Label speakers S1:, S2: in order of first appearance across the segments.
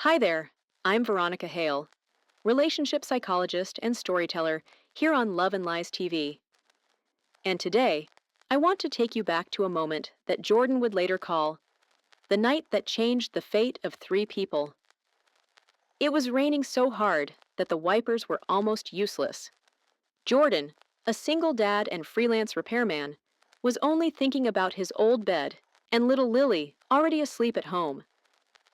S1: Hi there, I'm Veronica Hale, relationship psychologist and storyteller here on Love and Lies TV. And today, I want to take you back to a moment that Jordan would later call the night that changed the fate of three people. It was raining so hard that the wipers were almost useless. Jordan, a single dad and freelance repairman, was only thinking about his old bed and little Lily already asleep at home.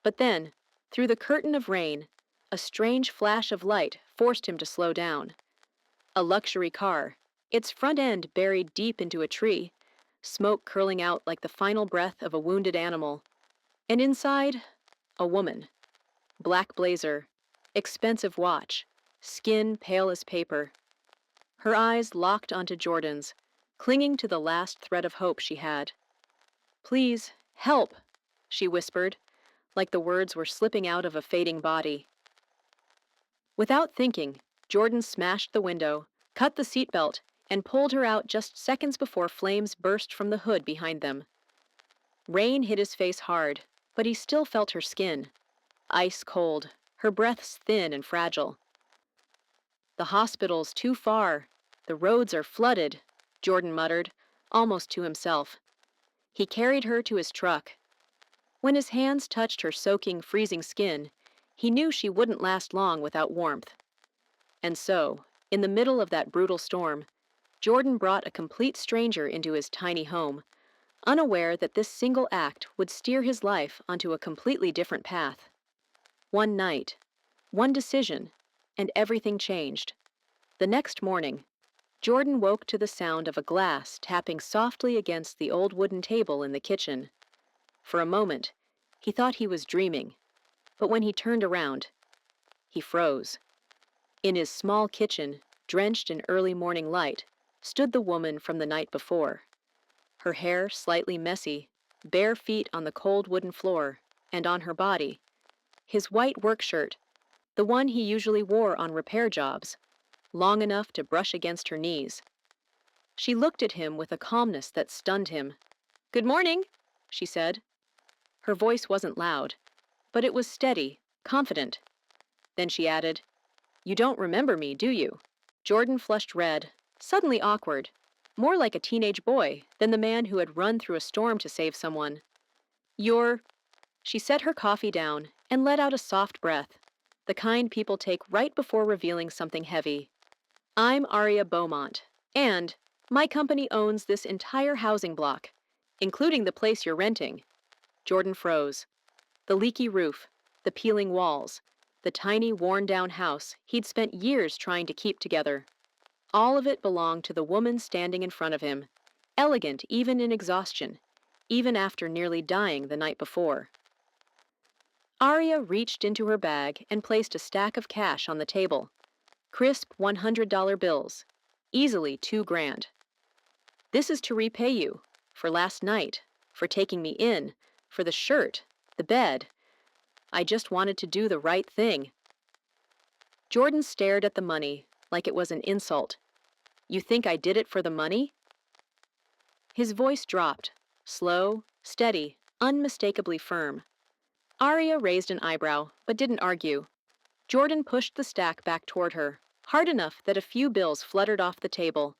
S1: But then, through the curtain of rain, a strange flash of light forced him to slow down. A luxury car, its front end buried deep into a tree, smoke curling out like the final breath of a wounded animal. And inside, a woman. Black blazer, expensive watch, skin pale as paper. Her eyes locked onto Jordan's, clinging to the last thread of hope she had. "Please, help," she whispered, like the words were slipping out of a fading body. Without thinking, Jordan smashed the window, cut the seatbelt, and pulled her out just seconds before flames burst from the hood behind them. Rain hit his face hard, but he still felt her skin. Ice cold, her breaths thin and fragile. "The hospital's too far. The roads are flooded," Jordan muttered, almost to himself. He carried her to his truck. When his hands touched her soaking, freezing skin, he knew she wouldn't last long without warmth. And so, in the middle of that brutal storm, Jordan brought a complete stranger into his tiny home, unaware that this single act would steer his life onto a completely different path. One night, one decision, and everything changed. The next morning, Jordan woke to the sound of a glass tapping softly against the old wooden table in the kitchen. For a moment, he thought he was dreaming, but when he turned around, he froze. In his small kitchen, drenched in early morning light, stood the woman from the night before. Her hair slightly messy, bare feet on the cold wooden floor, and on her body, his white work shirt, the one he usually wore on repair jobs, long enough to brush against her knees. She looked at him with a calmness that stunned him. "Good morning," she said. Her voice wasn't loud, but it was steady, confident. Then she added, "You don't remember me, do you?" Jordan flushed red, suddenly awkward, more like a teenage boy than the man who had run through a storm to save someone. "You're—" She set her coffee down and let out a soft breath, the kind people take right before revealing something heavy. "I'm Aria Beaumont, and my company owns this entire housing block, including the place you're renting." Jordan froze. The leaky roof, the peeling walls, the tiny worn-down house he'd spent years trying to keep together. All of it belonged to the woman standing in front of him, elegant even in exhaustion, even after nearly dying the night before. Aria reached into her bag and placed a stack of cash on the table. Crisp $100 bills, easily $2,000. "This is to repay you, for last night, for taking me in, for the shirt, the bed. I just wanted to do the right thing." Jordan stared at the money like it was an insult. "You think I did it for the money?" His voice dropped, slow, steady, unmistakably firm. Aria raised an eyebrow, but didn't argue. Jordan pushed the stack back toward her, hard enough that a few bills fluttered off the table.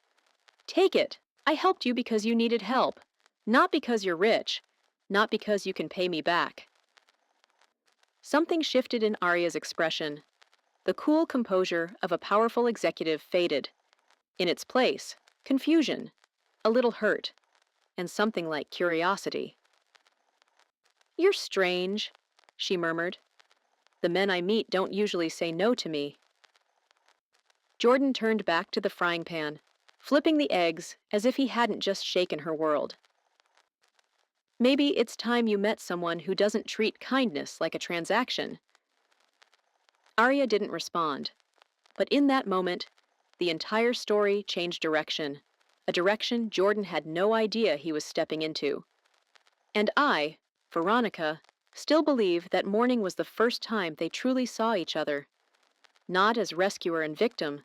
S1: "Take it. I helped you because you needed help, not because you're rich, not because you can pay me back." Something shifted in Aria's expression. The cool composure of a powerful executive faded. In its place, confusion, a little hurt, and something like curiosity. "You're strange," she murmured. "The men I meet don't usually say no to me." Jordan turned back to the frying pan, flipping the eggs as if he hadn't just shaken her world. "Maybe it's time you met someone who doesn't treat kindness like a transaction." Aria didn't respond, but in that moment, the entire story changed direction, a direction Jordan had no idea he was stepping into. And I, Veronica, still believe that morning was the first time they truly saw each other, not as rescuer and victim,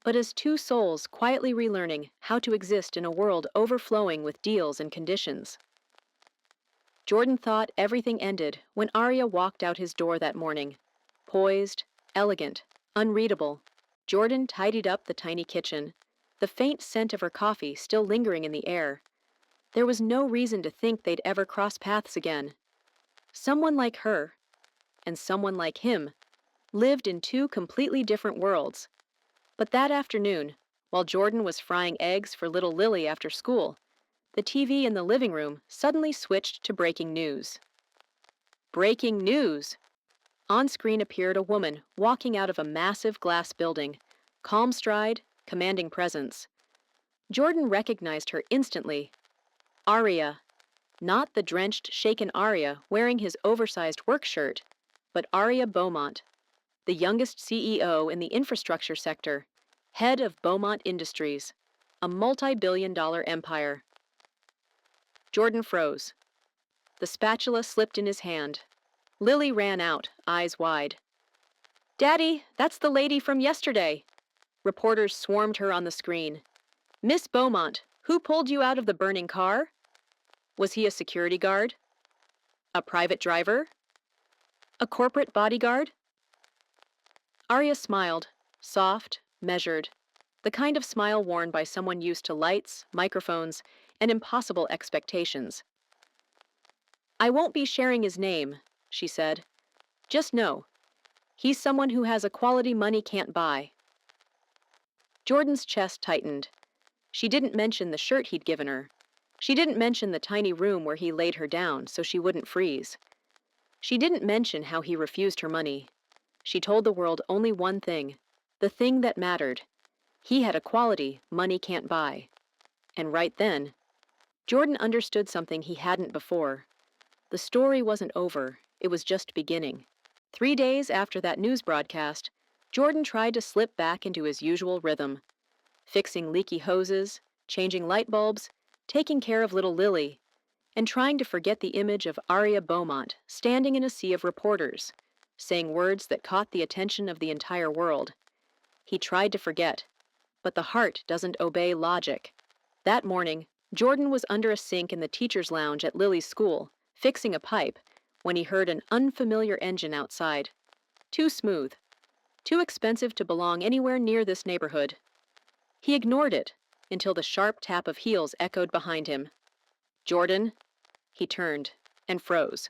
S1: but as two souls quietly relearning how to exist in a world overflowing with deals and conditions. Jordan thought everything ended when Arya walked out his door that morning. Poised, elegant, unreadable, Jordan tidied up the tiny kitchen, the faint scent of her coffee still lingering in the air. There was no reason to think they'd ever cross paths again. Someone like her, and someone like him, lived in two completely different worlds. But that afternoon, while Jordan was frying eggs for little Lily after school, the TV in the living room suddenly switched to breaking news. Breaking news! On screen appeared a woman walking out of a massive glass building, calm stride, commanding presence. Jordan recognized her instantly. Arya. Not the drenched, shaken Arya wearing his oversized work shirt, but Arya Beaumont, the youngest CEO in the infrastructure sector, head of Beaumont Industries, a multi-billion-dollar empire. Jordan froze. The spatula slipped in his hand. Lily ran out, eyes wide. "Daddy, that's the lady from yesterday." Reporters swarmed her on the screen. "Miss Beaumont, who pulled you out of the burning car? Was he a security guard? A private driver? A corporate bodyguard?" Arya smiled, soft, measured, the kind of smile worn by someone used to lights, microphones, and impossible expectations. "I won't be sharing his name," she said. "Just know, he's someone who has a quality money can't buy." Jordan's chest tightened. She didn't mention the shirt he'd given her. She didn't mention the tiny room where he laid her down so she wouldn't freeze. She didn't mention how he refused her money. She told the world only one thing, the thing that mattered. He had a quality money can't buy. And right then, Jordan understood something he hadn't before. The story wasn't over, it was just beginning. 3 days after that news broadcast, Jordan tried to slip back into his usual rhythm, fixing leaky hoses, changing light bulbs, taking care of little Lily, and trying to forget the image of Arya Beaumont standing in a sea of reporters, saying words that caught the attention of the entire world. He tried to forget, but the heart doesn't obey logic. That morning, Jordan was under a sink in the teacher's lounge at Lily's school, fixing a pipe, when he heard an unfamiliar engine outside. Too smooth. Too expensive to belong anywhere near this neighborhood. He ignored it until the sharp tap of heels echoed behind him. "Jordan?" He turned and froze.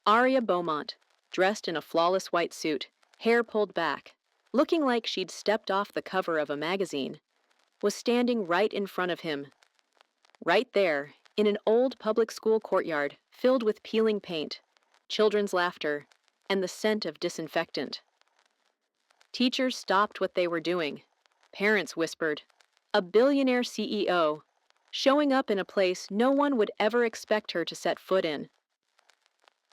S1: Arya Beaumont, dressed in a flawless white suit, hair pulled back, looking like she'd stepped off the cover of a magazine, was standing right in front of him. Right there, in an old public school courtyard filled with peeling paint, children's laughter, and the scent of disinfectant. Teachers stopped what they were doing. Parents whispered, "A billionaire CEO, showing up in a place no one would ever expect her to set foot in."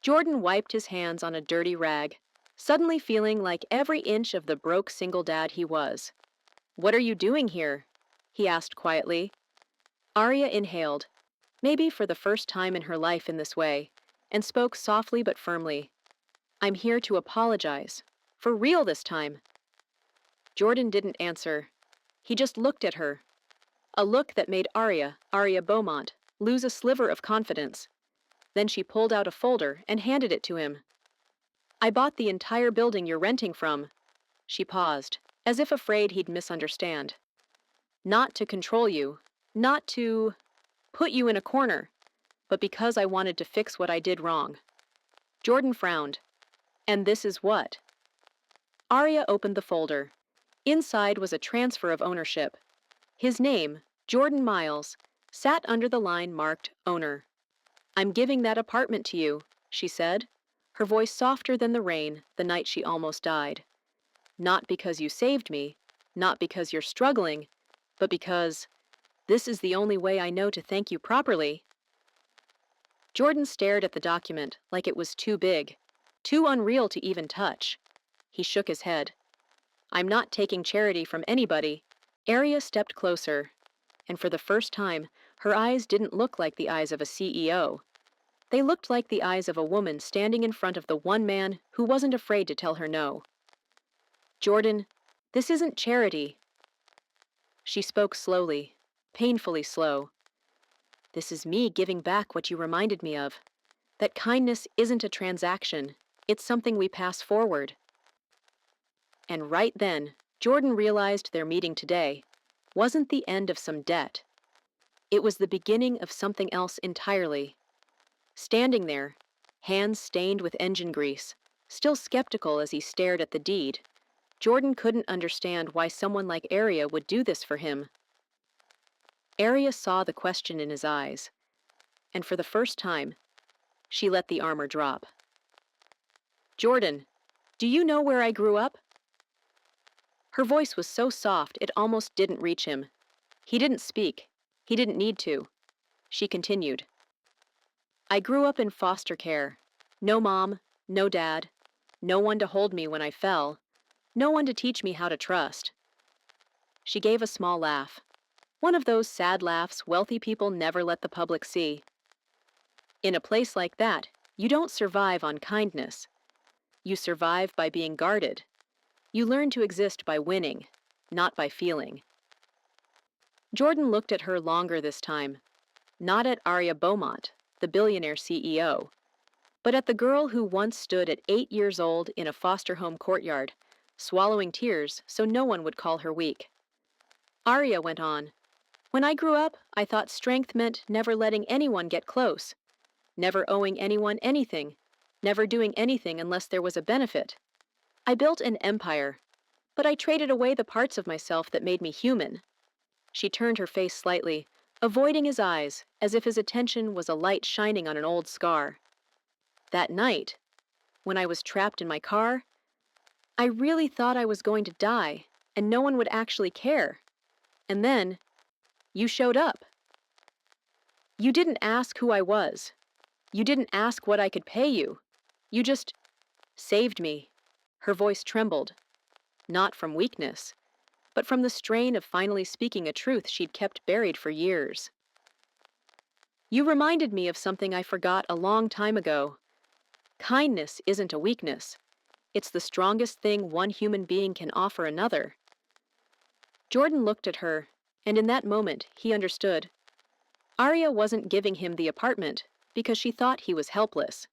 S1: Jordan wiped his hands on a dirty rag, suddenly feeling like every inch of the broke single dad he was. "What are you doing here?" he asked quietly. Arya inhaled, maybe for the first time in her life in this way, and spoke softly but firmly. "I'm here to apologize. For real this time." Jordan didn't answer. He just looked at her. A look that made Arya Beaumont, lose a sliver of confidence. Then she pulled out a folder and handed it to him. "I bought the entire building you're renting from." She paused, as if afraid he'd misunderstand. "Not to control you, not to put you in a corner, but because I wanted to fix what I did wrong." Jordan frowned. "And this is what?" Arya opened the folder. Inside was a transfer of ownership. His name, Jordan Miles, sat under the line marked Owner. "I'm giving that apartment to you," she said, her voice softer than the rain the night she almost died. "Not because you saved me, not because you're struggling, but because this is the only way I know to thank you properly." Jordan stared at the document like it was too big, too unreal to even touch. He shook his head. "I'm not taking charity from anybody." Arya stepped closer, and for the first time, her eyes didn't look like the eyes of a CEO. They looked like the eyes of a woman standing in front of the one man who wasn't afraid to tell her no. "Jordan, this isn't charity." She spoke slowly, painfully slow. "This is me giving back what you reminded me of. that kindness isn't a transaction, it's something we pass forward. And right then, Jordan realized their meeting today wasn't the end of some debt. It was the beginning of something else entirely. Standing there, hands stained with engine grease, still skeptical as he stared at the deed, Jordan couldn't understand why someone like Arya would do this for him. Arya saw the question in his eyes, and for the first time, she let the armor drop. "Jordan, do you know where I grew up?" Her voice was so soft it almost didn't reach him. He didn't speak. He didn't need to. She continued. "I grew up in foster care. No mom, no dad, no one to hold me when I fell, no one to teach me how to trust." She gave a small laugh. One of those sad laughs wealthy people never let the public see. "In a place like that, you don't survive on kindness. You survive by being guarded. You learn to exist by winning, not by feeling." Jordan looked at her longer this time, not at Arya Beaumont, the billionaire CEO, but at the girl who once stood at 8 years old in a foster home courtyard, swallowing tears so no one would call her weak. Arya went on, "When I grew up, I thought strength meant never letting anyone get close, never owing anyone anything, never doing anything unless there was a benefit. I built an empire, but I traded away the parts of myself that made me human." She turned her face slightly, avoiding his eyes as if his attention was a light shining on an old scar. "That night, when I was trapped in my car, I really thought I was going to die and no one would actually care. And then, you showed up. You didn't ask who I was. You didn't ask what I could pay you. You just saved me." Her voice trembled, not from weakness, but from the strain of finally speaking a truth she'd kept buried for years. "You reminded me of something I forgot a long time ago. Kindness isn't a weakness. It's the strongest thing one human being can offer another." Jordan looked at her, and in that moment, he understood. Arya wasn't giving him the apartment because she thought he was helpless.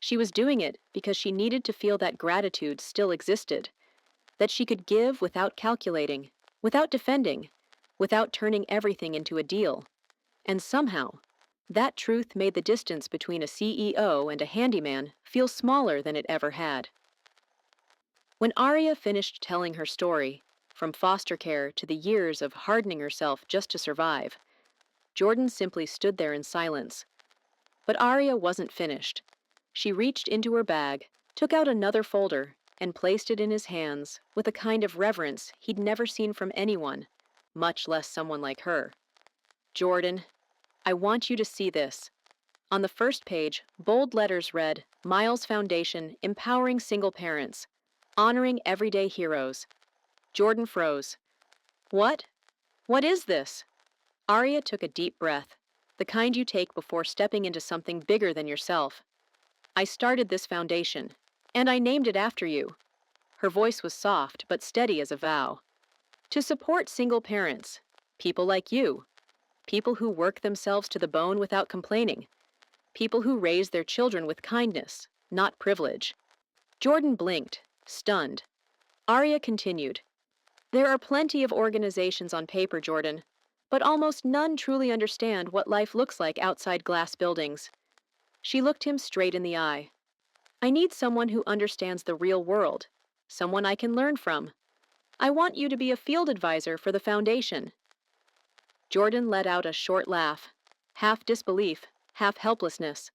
S1: She was doing it because she needed to feel that gratitude still existed, that she could give without calculating, without defending, without turning everything into a deal. And somehow, that truth made the distance between a CEO and a handyman feel smaller than it ever had. When Arya finished telling her story, from foster care to the years of hardening herself just to survive, Jordan simply stood there in silence. But Arya wasn't finished. She reached into her bag, took out another folder, and placed it in his hands with a kind of reverence he'd never seen from anyone, much less someone like her. "Jordan, I want you to see this." On the first page, bold letters read, "Miles Foundation, empowering single parents, honoring everyday heroes." Jordan froze. "What? What is this?" Arya took a deep breath, the kind you take before stepping into something bigger than yourself. "I started this foundation, and I named it after you." Her voice was soft but steady as a vow. "To support single parents, people like you, people who work themselves to the bone without complaining, people who raise their children with kindness, not privilege." Jordan blinked, stunned. Arya continued, "There are plenty of organizations on paper, Jordan, but almost none truly understand what life looks like outside glass buildings." She looked him straight in the eye. "I need someone who understands the real world, someone I can learn from. I want you to be a field advisor for the foundation." Jordan let out a short laugh, half disbelief, half helplessness.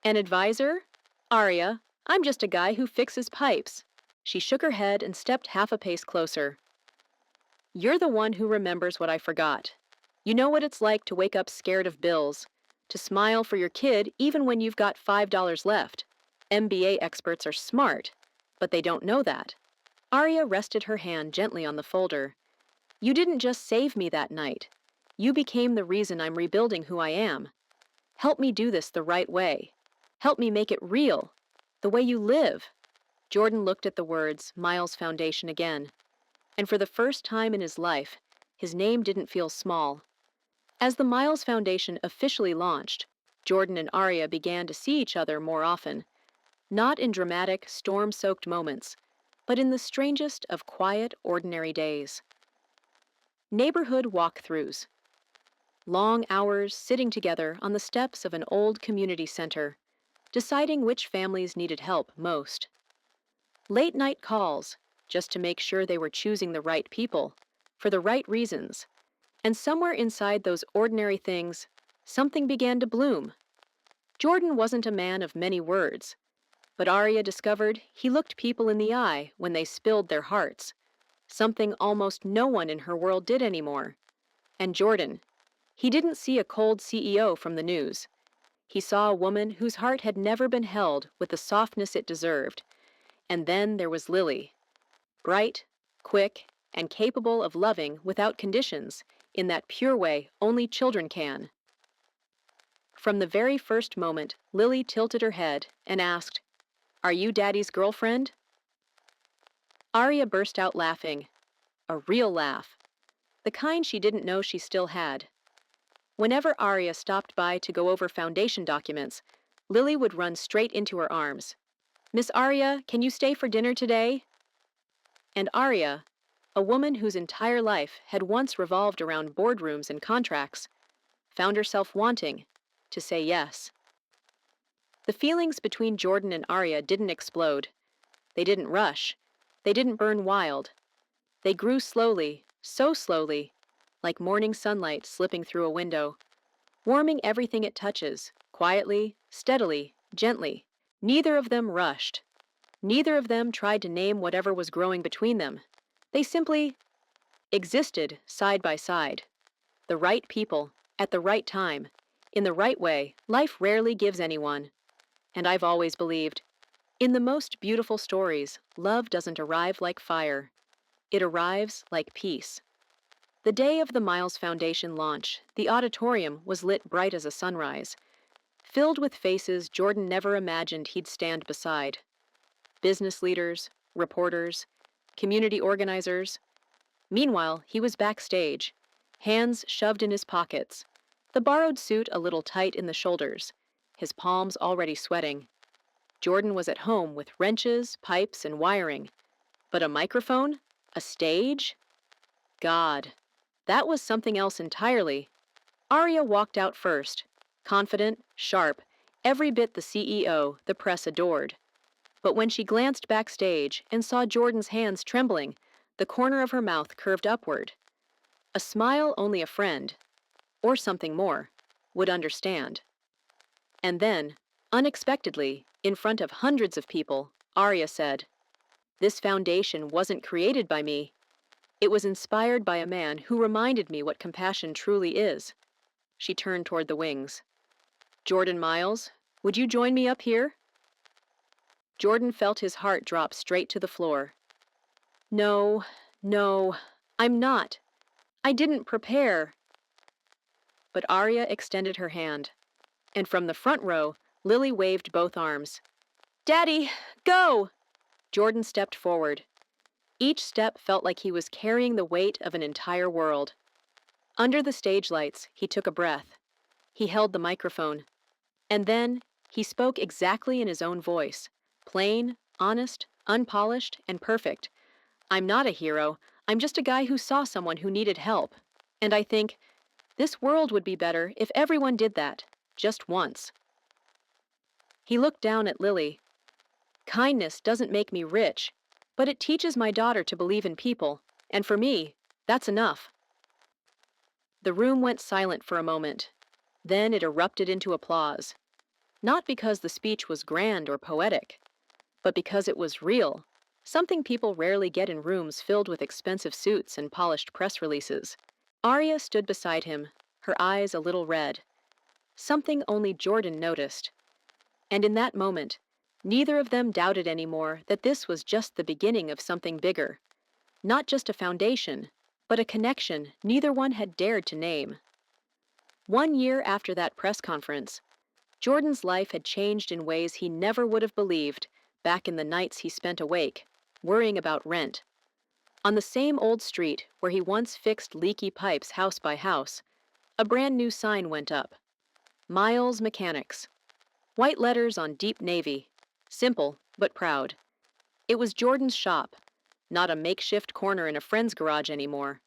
S1: "An advisor? Arya, I'm just a guy who fixes pipes." She shook her head and stepped half a pace closer. "You're the one who remembers what I forgot. You know what it's like to wake up scared of bills, to smile for your kid even when you've got $5 left. MBA experts are smart, but they don't know that." Arya rested her hand gently on the folder. "You didn't just save me that night. You became the reason I'm rebuilding who I am. Help me do this the right way. Help me make it real, the way you live." Jordan looked at the words Miles Foundation again, and for the first time in his life, his name didn't feel small. As the Miles Foundation officially launched, Jordan and Arya began to see each other more often, not in dramatic, storm-soaked moments, but in the strangest of quiet, ordinary days. Neighborhood walkthroughs. Long hours sitting together on the steps of an old community center, deciding which families needed help most. Late-night calls, just to make sure they were choosing the right people, for the right reasons. And somewhere inside those ordinary things, something began to bloom. Jordan wasn't a man of many words, but Arya discovered he looked people in the eye when they spilled their hearts, something almost no one in her world did anymore. And Jordan, he didn't see a cold CEO from the news. He saw a woman whose heart had never been held with the softness it deserved. And then there was Lily, bright, quick, and capable of loving without conditions, in that pure way only children can. From the very first moment, Lily tilted her head and asked, "Are you Daddy's girlfriend?" Arya burst out laughing, a real laugh, the kind she didn't know she still had. Whenever Arya stopped by to go over foundation documents, Lily would run straight into her arms. "Miss Arya, can you stay for dinner today?" And Arya, a woman whose entire life had once revolved around boardrooms and contracts, found herself wanting to say yes. The feelings between Jordan and Arya didn't explode. They didn't rush. They didn't burn wild. They grew slowly, so slowly, like morning sunlight slipping through a window, warming everything it touches, quietly, steadily, gently. Neither of them rushed. Neither of them tried to name whatever was growing between them. They simply existed side by side. The right people, at the right time, in the right way, life rarely gives anyone. And I've always believed, in the most beautiful stories, love doesn't arrive like fire. It arrives like peace. The day of the Miles Foundation launch, the auditorium was lit bright as a sunrise, filled with faces Jordan never imagined he'd stand beside. Business leaders, reporters, community organizers. Meanwhile, he was backstage, hands shoved in his pockets, the borrowed suit a little tight in the shoulders, his palms already sweating. Jordan was at home with wrenches, pipes, and wiring. But a microphone? A stage? God, that was something else entirely. Arya walked out first, confident, sharp, every bit the CEO the press adored. But when she glanced backstage and saw Jordan's hands trembling, the corner of her mouth curved upward. A smile only a friend, or something more, would understand. And then, unexpectedly, in front of hundreds of people, Arya said, "This foundation wasn't created by me. It was inspired by a man who reminded me what compassion truly is." She turned toward the wings. "Jordan Miles, would you join me up here?" Jordan felt his heart drop straight to the floor. No, I'm not. I didn't prepare." But Arya extended her hand, and from the front row, Lily waved both arms. "Daddy, go!" Jordan stepped forward. Each step felt like he was carrying the weight of an entire world. Under the stage lights, he took a breath. He held the microphone. And then, he spoke exactly in his own voice. Plain, honest, unpolished, and perfect. "I'm not a hero. I'm just a guy who saw someone who needed help. And I think, this world would be better if everyone did that, just once." He looked down at Lily. "Kindness doesn't make me rich, but it teaches my daughter to believe in people, and for me, that's enough." The room went silent for a moment. Then it erupted into applause. Not because the speech was grand or poetic, but because it was real, something people rarely get in rooms filled with expensive suits and polished press releases. Arya stood beside him, her eyes a little red. Something only Jordan noticed. And in that moment, neither of them doubted anymore that this was just the beginning of something bigger. Not just a foundation, but a connection neither one had dared to name. 1 year after that press conference, Jordan's life had changed in ways he never would have believed back in the nights he spent awake, worrying about rent. On the same old street where he once fixed leaky pipes house by house, a brand new sign went up. Miles Mechanics. White letters on deep navy. Simple, but proud. It was Jordan's shop, not a makeshift corner in a friend's garage anymore.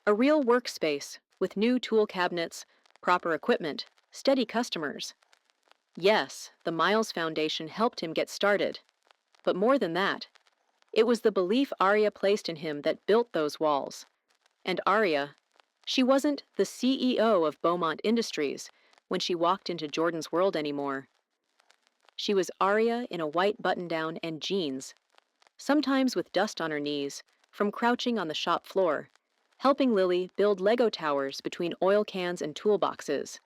S1: A real workspace with new tool cabinets, proper equipment, steady customers. Yes, the Miles Foundation helped him get started. But more than that, it was the belief Arya placed in him that built those walls. And Arya, she wasn't the CEO of Beaumont Industries when she walked into Jordan's world anymore. She was Arya in a white button-down and jeans, sometimes with dust on her knees from crouching on the shop floor, helping Lily build Lego towers between oil cans and toolboxes.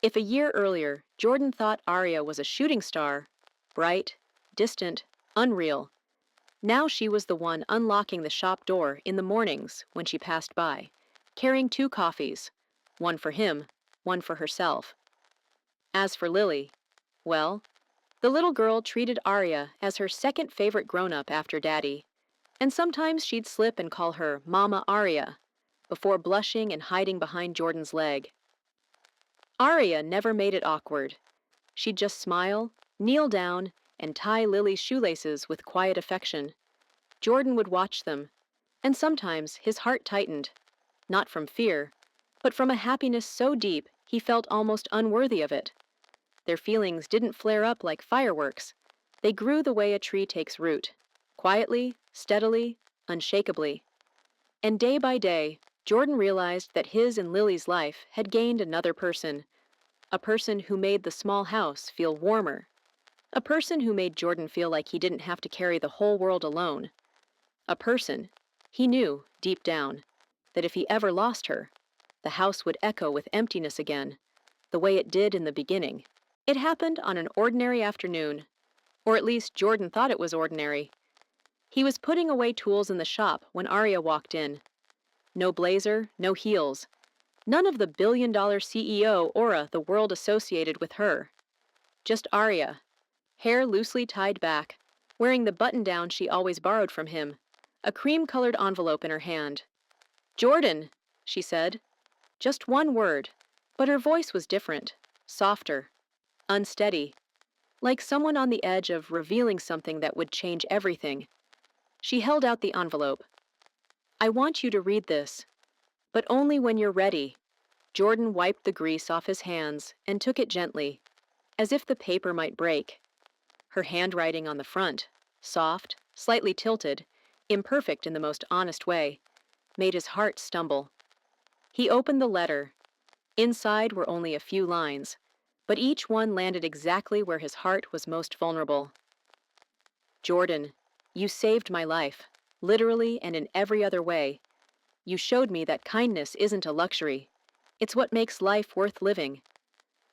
S1: If a year earlier Jordan thought Arya was a shooting star, bright, distant, unreal, now she was the one unlocking the shop door in the mornings when she passed by, carrying 2 coffees, one for him, one for herself. As for Lily, well, the little girl treated Arya as her second favorite grown-up after Daddy, and sometimes she'd slip and call her Mama Arya, before blushing and hiding behind Jordan's leg. Arya never made it awkward. She'd just smile, kneel down, and tie Lily's shoelaces with quiet affection. Jordan would watch them, and sometimes his heart tightened, not from fear, but from a happiness so deep he felt almost unworthy of it. Their feelings didn't flare up like fireworks. They grew the way a tree takes root, quietly, steadily, unshakably. And day by day, Jordan realized that his and Lily's life had gained another person, a person who made the small house feel warmer, a person who made Jordan feel like he didn't have to carry the whole world alone, a person, he knew, deep down, that if he ever lost her, the house would echo with emptiness again, the way it did in the beginning. It happened on an ordinary afternoon, or at least Jordan thought it was ordinary. He was putting away tools in the shop when Arya walked in. No blazer, no heels. None of the billion-dollar CEO aura the world associated with her. Just Arya, hair loosely tied back, wearing the button-down she always borrowed from him, a cream-colored envelope in her hand. "Jordan," she said. Just one word, but her voice was different, softer, unsteady, like someone on the edge of revealing something that would change everything. She held out the envelope. "I want you to read this, but only when you're ready." Jordan wiped the grease off his hands and took it gently, as if the paper might break. Her handwriting on the front, soft, slightly tilted, imperfect in the most honest way, made his heart stumble. He opened the letter. Inside were only a few lines, but each one landed exactly where his heart was most vulnerable. "Jordan, you saved my life, literally and in every other way. You showed me that kindness isn't a luxury. It's what makes life worth living.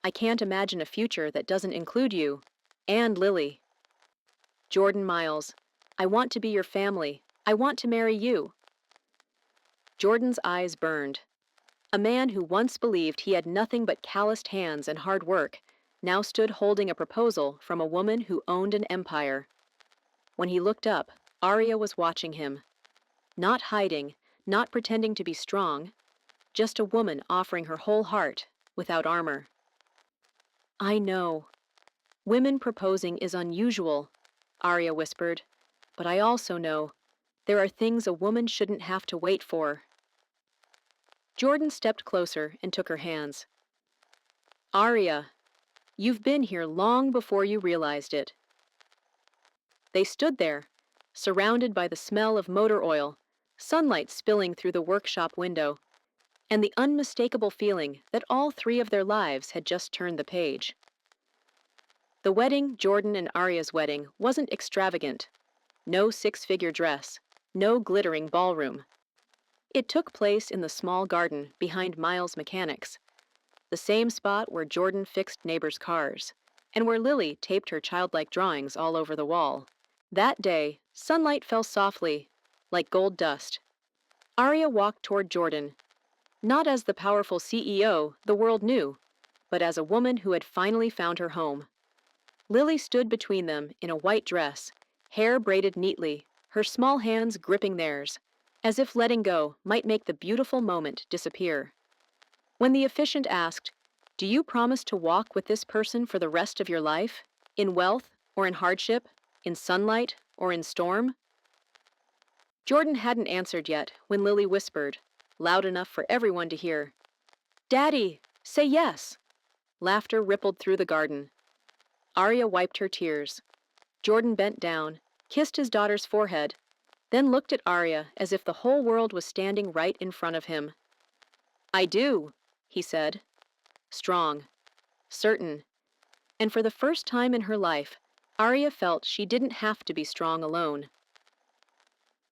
S1: I can't imagine a future that doesn't include you, and Lily. Jordan Miles, I want to be your family. I want to marry you." Jordan's eyes burned. A man who once believed he had nothing but calloused hands and hard work now stood holding a proposal from a woman who owned an empire. When he looked up, Arya was watching him. Not hiding, not pretending to be strong, just a woman offering her whole heart, without armor. "I know. Women proposing is unusual," Arya whispered, "but I also know there are things a woman shouldn't have to wait for." Jordan stepped closer and took her hands. "Arya, you've been here long before you realized it." They stood there, surrounded by the smell of motor oil, sunlight spilling through the workshop window, and the unmistakable feeling that all 3 of their lives had just turned the page. The wedding, Jordan and Arya's wedding, wasn't extravagant. No 6-figure dress, no glittering ballroom. It took place in the small garden behind Miles Mechanics, the same spot where Jordan fixed neighbors' cars, and where Lily taped her childlike drawings all over the wall. That day, sunlight fell softly, like gold dust. Arya walked toward Jordan, not as the powerful CEO the world knew, but as a woman who had finally found her home. Lily stood between them in a white dress, hair braided neatly, her small hands gripping theirs, as if letting go might make the beautiful moment disappear. When the officiant asked, Do you promise to walk with this person for the rest of your life? In wealth or in hardship? In sunlight or in storm? Jordan hadn't answered yet when Lily whispered, loud enough for everyone to hear, "Daddy, say yes!" Laughter rippled through the garden. Arya wiped her tears. Jordan bent down, kissed his daughter's forehead, then looked at Arya as if the whole world was standing right in front of him. "I do," he said. Strong, certain, and for the first time in her life, Arya felt she didn't have to be strong alone.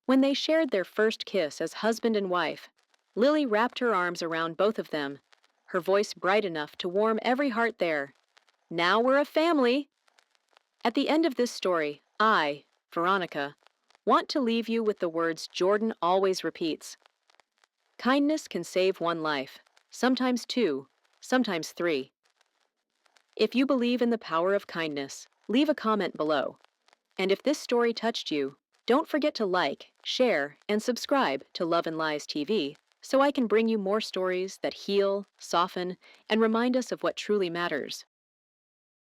S1: When they shared their first kiss as husband and wife, Lily wrapped her arms around both of them, her voice bright enough to warm every heart there. "Now we're a family!" At the end of this story, I, Veronica, want to leave you with the words Jordan always repeats. Kindness can save one life, sometimes two, sometimes three. If you believe in the power of kindness, leave a comment below. And if this story touched you, don't forget to like, share, and subscribe to Love and Lies TV so I can bring you more stories that heal, soften, and remind us of what truly matters.